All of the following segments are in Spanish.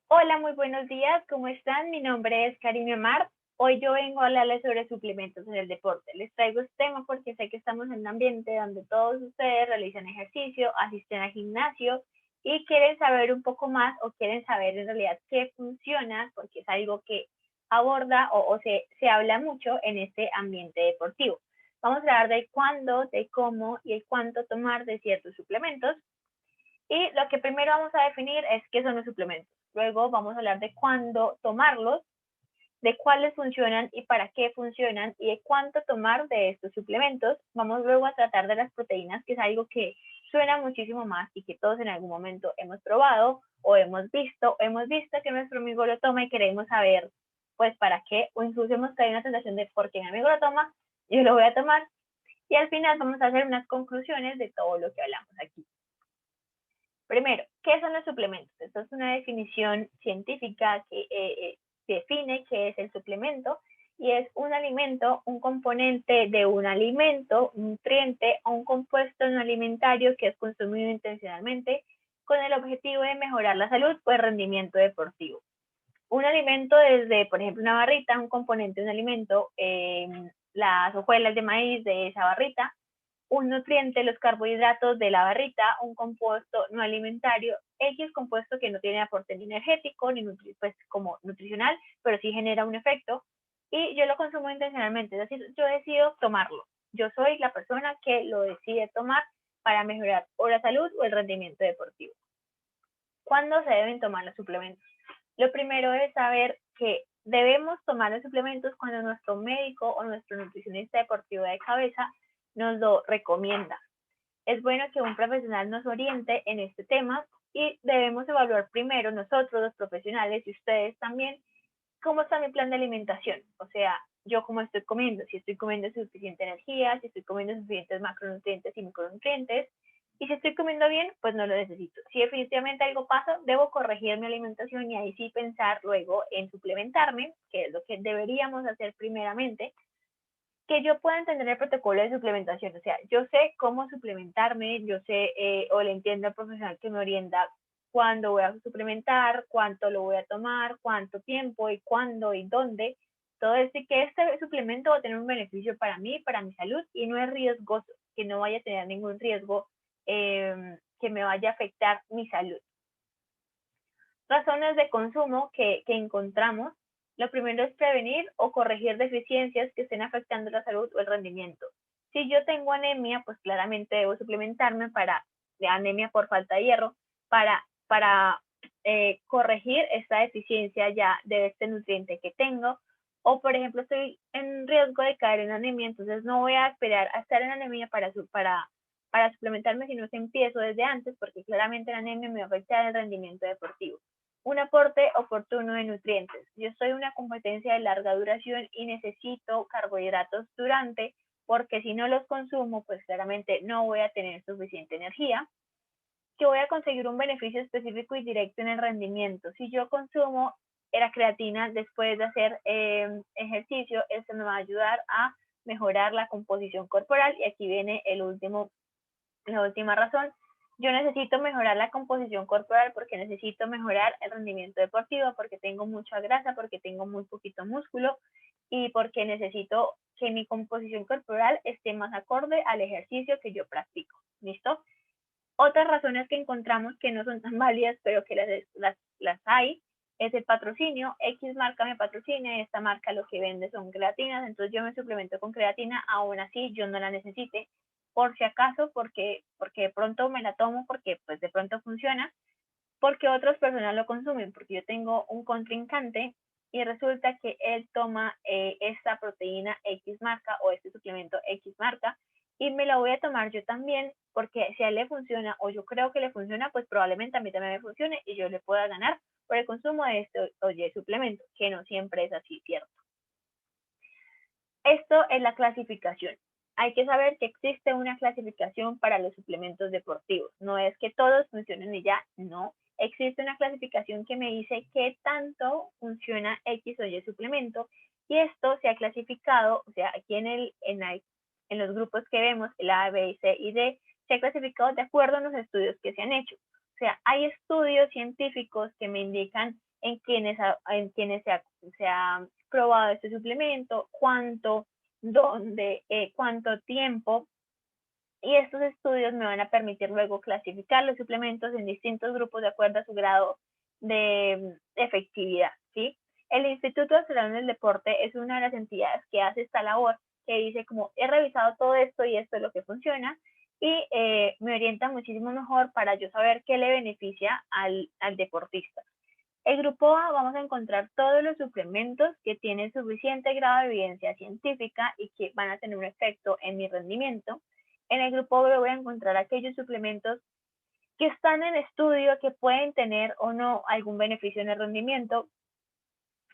Hola, muy buenos días, ¿cómo están? Mi nombre es Karime Amar. Hoy yo vengo a hablarles sobre suplementos en el deporte. Les traigo este tema porque sé que estamos en un ambiente donde todos ustedes realizan ejercicio, asisten al gimnasio y quieren saber un poco más o quieren saber en realidad qué funciona, porque es algo que aborda o se habla mucho en este ambiente deportivo. Vamos a hablar de cuándo, de cómo y el cuánto tomar de ciertos suplementos. Y lo que primero vamos a definir es qué son los suplementos. Luego vamos a hablar de cuándo tomarlos, de cuáles funcionan y para qué funcionan y de cuánto tomar de estos suplementos. Vamos luego a tratar de las proteínas, que es algo que suena muchísimo más y que todos en algún momento hemos probado o hemos visto que nuestro amigo lo toma y queremos saber pues para qué, o incluso hemos caído en una sensación de por qué mi amigo lo toma, yo lo voy a tomar. Y al final vamos a hacer unas conclusiones de todo lo que hablamos aquí. Primero, ¿qué son los suplementos? Esto es una definición científica que define qué es el suplemento y es un alimento, un componente de un alimento, un nutriente o un compuesto no alimentario que es consumido intencionalmente con el objetivo de mejorar la salud o el rendimiento deportivo. Un alimento desde, por ejemplo, una barrita, un componente de un alimento, las hojuelas de maíz de esa barrita, un nutriente, los carbohidratos de la barrita, un compuesto no alimentario, X compuesto que no tiene aporte ni energético ni pues como nutricional, pero sí genera un efecto y yo lo consumo intencionalmente, es decir, yo decido tomarlo. Yo soy la persona que lo decide tomar para mejorar o la salud o el rendimiento deportivo. ¿Cuándo se deben tomar los suplementos? Lo primero es saber que debemos tomar los suplementos cuando nuestro médico o nuestro nutricionista deportivo de cabeza nos lo recomienda. Es bueno que un profesional nos oriente en este tema y debemos evaluar primero nosotros, los profesionales y ustedes también, cómo está mi plan de alimentación. O sea, yo cómo estoy comiendo, si estoy comiendo suficiente energía, si estoy comiendo suficientes macronutrientes y micronutrientes, y si estoy comiendo bien, pues no lo necesito. Si definitivamente algo pasa, debo corregir mi alimentación y ahí sí pensar luego en suplementarme, que es lo que deberíamos hacer primeramente, que yo pueda entender el protocolo de suplementación. O sea, yo sé cómo suplementarme, yo sé o le entiendo al profesional que me orienta cuándo voy a suplementar, cuánto lo voy a tomar, cuánto tiempo y cuándo y dónde. Todo esto y que este suplemento va a tener un beneficio para mí, para mi salud y no es riesgoso, que no vaya a tener ningún riesgo que me vaya a afectar mi salud. Razones de consumo que encontramos. Lo primero es prevenir o corregir deficiencias que estén afectando la salud o el rendimiento. Si yo tengo anemia, pues claramente debo suplementarme para de anemia por falta de hierro para corregir esta deficiencia ya de este nutriente que tengo. O, por ejemplo, estoy en riesgo de caer en anemia, entonces no voy a esperar a estar en anemia para suplementarme, sino que empiezo desde antes, porque claramente la anemia me va a afectar el rendimiento deportivo. Un aporte oportuno de nutrientes. Yo soy una competencia de larga duración y necesito carbohidratos durante, porque si no los consumo, pues claramente no voy a tener suficiente energía, que voy a conseguir un beneficio específico y directo en el rendimiento. Si yo consumo la creatina después de hacer ejercicio, eso me va a ayudar a mejorar la composición corporal y aquí viene la última razón. Yo necesito mejorar la composición corporal porque necesito mejorar el rendimiento deportivo, porque tengo mucha grasa, porque tengo muy poquito músculo y porque necesito que mi composición corporal esté más acorde al ejercicio que yo practico. ¿Listo? Otras razones que encontramos que no son tan válidas, pero que las hay, es el patrocinio. X marca me patrocina y esta marca lo que vende son creatinas, entonces yo me suplemento con creatina, aún así yo no la necesite, por si acaso, porque de pronto me la tomo, porque pues de pronto funciona, porque otras personas lo consumen, porque yo tengo un contrincante y resulta que él toma esta proteína X marca o este suplemento X marca y me la voy a tomar yo también, porque si a él le funciona o yo creo que le funciona, pues probablemente a mí también me funcione y yo le pueda ganar por el consumo de este oye, suplemento, que no siempre es así, ¿cierto? Esto es la clasificación. Hay que saber que existe una clasificación para los suplementos deportivos. No es que todos funcionen y ya, no. Existe una clasificación que me dice qué tanto funciona X o Y suplemento y esto se ha clasificado, o sea, aquí en los grupos que vemos, el A, B, C y D, se ha clasificado de acuerdo a los estudios que se han hecho. O sea, hay estudios científicos que me indican en quienes se ha probado este suplemento, cuánto, dónde, cuánto tiempo. Y estos estudios me van a permitir luego clasificar los suplementos en distintos grupos de acuerdo a su grado de efectividad, ¿sí? El Instituto Nacional del Deporte es una de las entidades que hace esta labor, que dice como he revisado todo esto y esto es lo que funciona, y me orienta muchísimo mejor para yo saber qué le beneficia al deportista. El grupo A vamos a encontrar todos los suplementos que tienen suficiente grado de evidencia científica y que van a tener un efecto en mi rendimiento. En el grupo B voy a encontrar aquellos suplementos que están en estudio, que pueden tener o no algún beneficio en el rendimiento.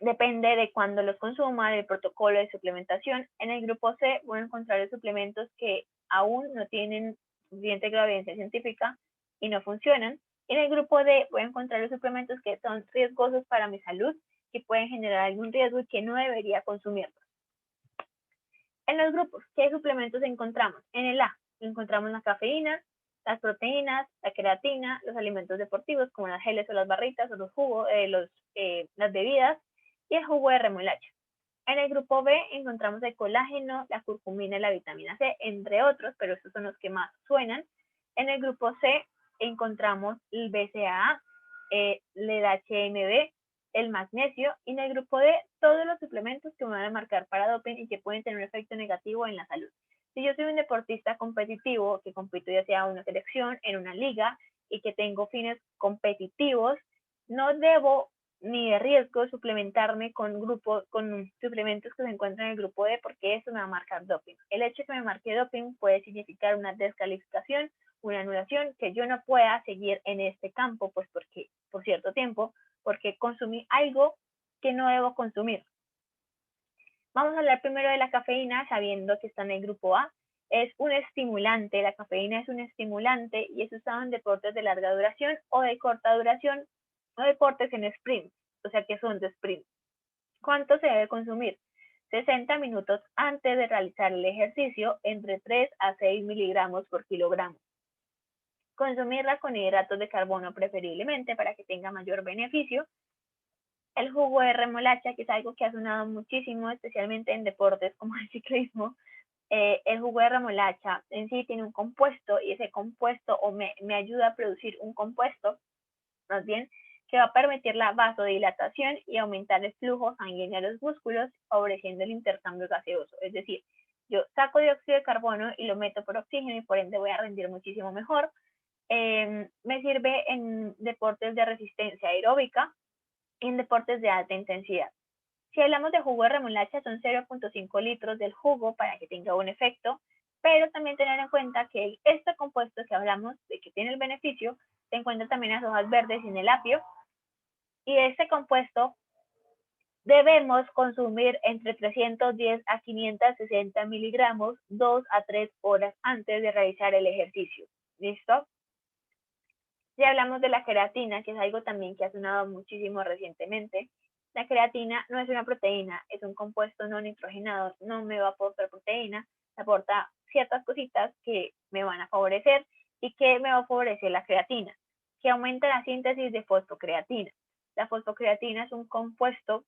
Depende de cuándo los consuma, del protocolo de suplementación. En el grupo C voy a encontrar los suplementos que aún no tienen suficiente grado de evidencia científica y no funcionan. En el grupo D voy a encontrar los suplementos que son riesgosos para mi salud, que pueden generar algún riesgo y que no debería consumirlos. En los grupos, ¿qué suplementos encontramos? En el A encontramos la cafeína, las proteínas, la creatina, los alimentos deportivos como las geles o las barritas o los jugos, las bebidas y el jugo de remolacha. En el grupo B encontramos el colágeno, la curcumina y la vitamina C, entre otros, pero estos son los que más suenan. En el grupo C encontramos el BCAA, el HMB, el magnesio, y en el grupo D todos los suplementos que me van a marcar para doping y que pueden tener un efecto negativo en la salud. Si yo soy un deportista competitivo que compito ya sea en una selección, en una liga y que tengo fines competitivos, no debo ni de riesgo suplementarme con suplementos que se encuentran en el grupo D porque eso me va a marcar doping. El hecho de que me marque doping puede significar una descalificación, una anulación, que yo no pueda seguir en este campo, pues porque por cierto tiempo, porque consumí algo que no debo consumir. Vamos a hablar primero de la cafeína, sabiendo que está en el grupo A. Es un estimulante, la cafeína es un estimulante y es usado en deportes de larga duración o de corta duración o deportes en sprint, o sea que son de sprint. ¿Cuánto se debe consumir? 60 minutos antes de realizar el ejercicio, entre 3 a 6 miligramos por kilogramo. Consumirla con hidratos de carbono preferiblemente para que tenga mayor beneficio. El jugo de remolacha, que es algo que ha sonado muchísimo, especialmente en deportes como el ciclismo. El jugo de remolacha en sí tiene un compuesto y ese compuesto me ayuda a producir un compuesto, más bien, que va a permitir la vasodilatación y aumentar el flujo sanguíneo a los músculos, favoreciendo el intercambio gaseoso. Es decir, yo saco dióxido de carbono y lo meto por oxígeno y por ende voy a rendir muchísimo mejor. Me sirve en deportes de resistencia aeróbica y en deportes de alta intensidad. Si hablamos de jugo de remolacha, son 0.5 litros del jugo para que tenga un efecto, pero también tener en cuenta que este compuesto que hablamos de que tiene el beneficio, se encuentra también en las hojas verdes y en el apio, y este compuesto debemos consumir entre 310 a 560 miligramos 2 a 3 horas antes de realizar el ejercicio. ¿Listo? Si hablamos de la creatina, que es algo también que ha sonado muchísimo recientemente, la creatina no es una proteína, es un compuesto no nitrogenado, no me va a aportar proteína, me aporta ciertas cositas que me van a favorecer y que me va a favorecer la creatina, que aumenta la síntesis de fosfocreatina. La fosfocreatina es un compuesto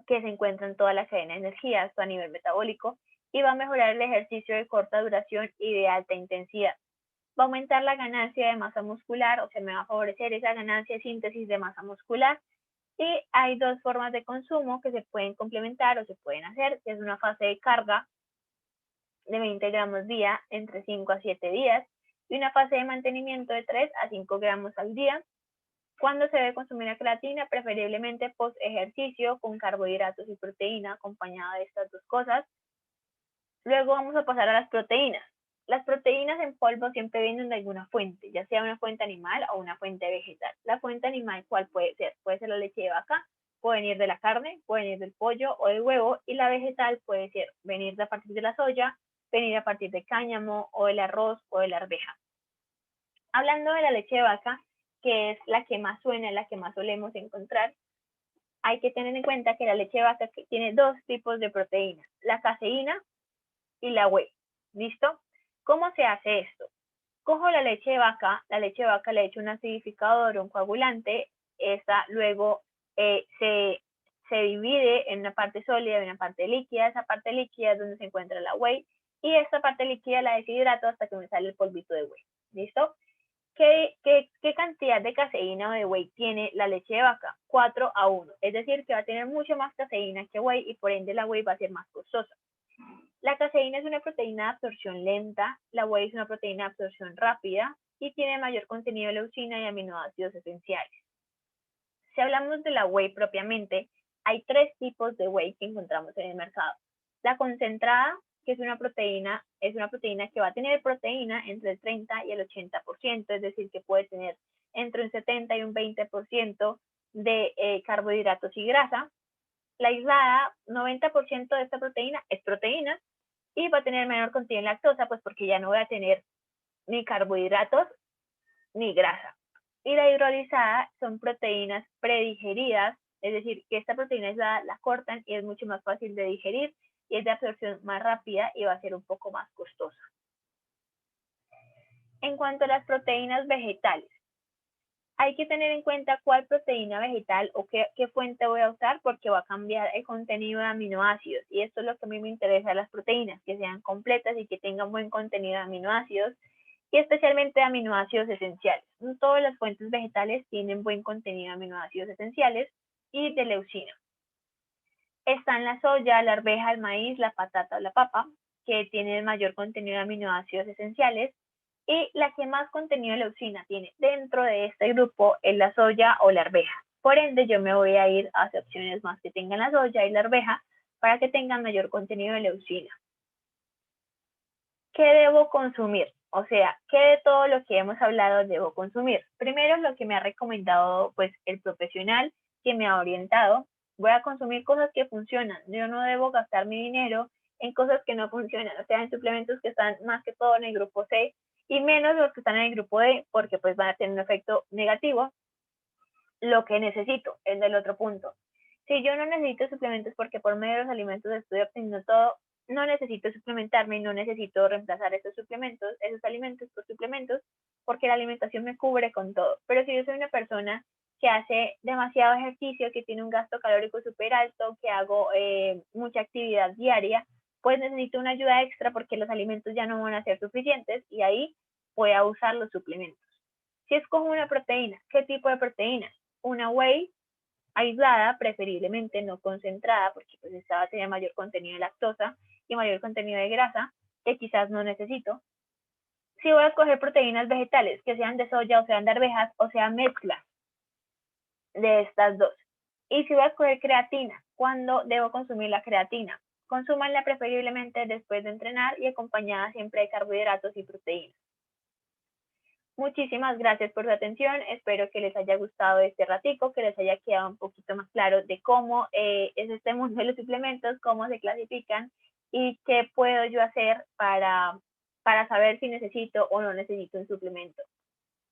que se encuentra en toda la cadena de energía, esto a nivel metabólico, y va a mejorar el ejercicio de corta duración y de alta intensidad. Va a aumentar la ganancia de masa muscular, o sea, me va a favorecer esa ganancia de síntesis de masa muscular. Y hay dos formas de consumo que se pueden complementar o se pueden hacer, que es una fase de carga de 20 gramos día entre 5 a 7 días y una fase de mantenimiento de 3 a 5 gramos al día. ¿Cuándo se debe consumir la creatina? Preferiblemente post ejercicio con carbohidratos y proteína acompañada de estas dos cosas. Luego vamos a pasar a las proteínas. Las proteínas en polvo siempre vienen de alguna fuente, ya sea una fuente animal o una fuente vegetal. La fuente animal, ¿cuál puede ser? Puede ser la leche de vaca, puede venir de la carne, puede venir del pollo o del huevo, y la vegetal puede ser venir a partir de la soya, venir a partir del cáñamo o del arroz o de la arveja. Hablando de la leche de vaca, que es la que más suena, la que más solemos encontrar, hay que tener en cuenta que la leche de vaca tiene dos tipos de proteínas, la caseína y la whey. ¿Listo? ¿Cómo se hace esto? Cojo la leche de vaca le echo un acidificador, un coagulante, esta luego se divide en una parte sólida y una parte líquida. Esa parte líquida es donde se encuentra la whey y esta parte líquida la deshidrato hasta que me sale el polvito de whey. ¿Listo? ¿Qué cantidad de caseína o de whey tiene la leche de vaca? 4:1. Es decir, que va a tener mucho más caseína que whey y por ende la whey va a ser más costosa. La caseína es una proteína de absorción lenta, la whey es una proteína de absorción rápida y tiene mayor contenido de leucina y aminoácidos esenciales. Si hablamos de la whey propiamente, hay 3 tipos de whey que encontramos en el mercado. La concentrada, que es una proteína que va a tener proteína entre el 30 y el 80%, es decir, que puede tener entre un 70 y un 20% de carbohidratos y grasa. La aislada, 90% de esta proteína es proteína y va a tener menor contenido en lactosa, pues porque ya no voy a tener ni carbohidratos ni grasa. Y la hidrolizada son proteínas predigeridas, es decir, que esta proteína aislada la cortan y es mucho más fácil de digerir y es de absorción más rápida y va a ser un poco más costosa. En cuanto a las proteínas vegetales, hay que tener en cuenta cuál proteína vegetal o qué fuente voy a usar porque va a cambiar el contenido de aminoácidos y esto es lo que a mí me interesa de las proteínas, que sean completas y que tengan buen contenido de aminoácidos y especialmente de aminoácidos esenciales. No todas las fuentes vegetales tienen buen contenido de aminoácidos esenciales y de leucina. Están la soya, la arveja, el maíz, la patata o la papa, que tienen mayor contenido de aminoácidos esenciales, y la que más contenido de leucina tiene dentro de este grupo es la soya o la arveja. Por ende, yo me voy a ir hacia opciones más que tengan la soya y la arveja para que tengan mayor contenido de leucina. ¿Qué debo consumir? O sea, ¿qué de todo lo que hemos hablado debo consumir? Primero, lo que me ha recomendado pues el profesional que me ha orientado. Voy a consumir cosas que funcionan. Yo no debo gastar mi dinero en cosas que no funcionan, o sea, en suplementos que están más que todo en el grupo C y menos los que están en el grupo D, porque pues van a tener un efecto negativo. Lo que necesito es del otro punto. Si yo no necesito suplementos porque por medio de los alimentos estoy obteniendo todo, no necesito suplementarme y no necesito reemplazar esos suplementos, esos alimentos por suplementos, porque la alimentación me cubre con todo. Pero si yo soy una persona que hace demasiado ejercicio, que tiene un gasto calórico súper alto, que hago mucha actividad diaria, pues necesito una ayuda extra porque los alimentos ya no van a ser suficientes y ahí voy a usar los suplementos. Si escojo una proteína, ¿qué tipo de proteína? Una whey aislada, preferiblemente no concentrada, porque pues esta va a tener mayor contenido de lactosa y mayor contenido de grasa, que quizás no necesito. Si voy a escoger proteínas vegetales, que sean de soya o sean de arvejas o sean mezclas de estas dos. Y si voy a escoger creatina, ¿cuándo debo consumir la creatina? Consúmanla preferiblemente después de entrenar y acompañada siempre de carbohidratos y proteínas. Muchísimas gracias por su atención. Espero que les haya gustado este ratico, que les haya quedado un poquito más claro de cómo es este mundo de los suplementos, cómo se clasifican y qué puedo yo hacer para saber si necesito o no necesito un suplemento.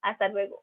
Hasta luego.